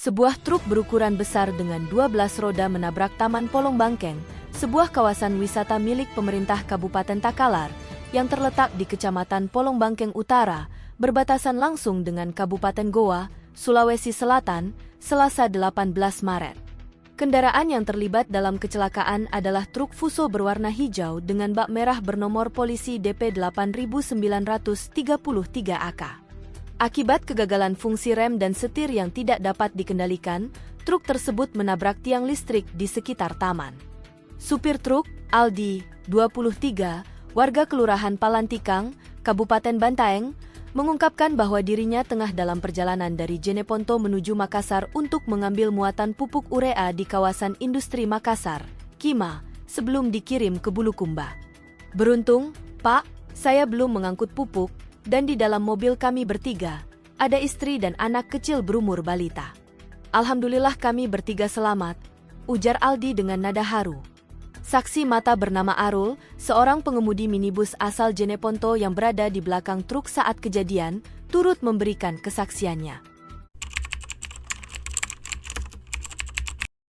Sebuah truk berukuran besar dengan 12 roda menabrak Taman Polong Bangkeng, sebuah kawasan wisata milik pemerintah Kabupaten Takalar yang terletak di Kecamatan Polong Bangkeng Utara, berbatasan langsung dengan Kabupaten Goa, Sulawesi Selatan, Selasa 18 Maret. Kendaraan yang terlibat dalam kecelakaan adalah truk Fuso berwarna hijau dengan bak merah bernomor polisi DP 8933 AK. Akibat kegagalan fungsi rem dan setir yang tidak dapat dikendalikan, truk tersebut menabrak tiang listrik di sekitar taman. Supir truk, Aldi, 23, warga Kelurahan Palantikang, Kabupaten Bantaeng, mengungkapkan bahwa dirinya tengah dalam perjalanan dari Jeneponto menuju Makassar untuk mengambil muatan pupuk urea di kawasan industri Makassar, Kima, sebelum dikirim ke Bulukumba. Beruntung, Pak, saya belum mengangkut pupuk, dan di dalam mobil kami bertiga, ada istri dan anak kecil berumur balita. Alhamdulillah kami bertiga selamat, ujar Aldi dengan nada haru. Saksi mata bernama Arul, seorang pengemudi minibus asal Jeneponto yang berada di belakang truk saat kejadian, turut memberikan kesaksiannya.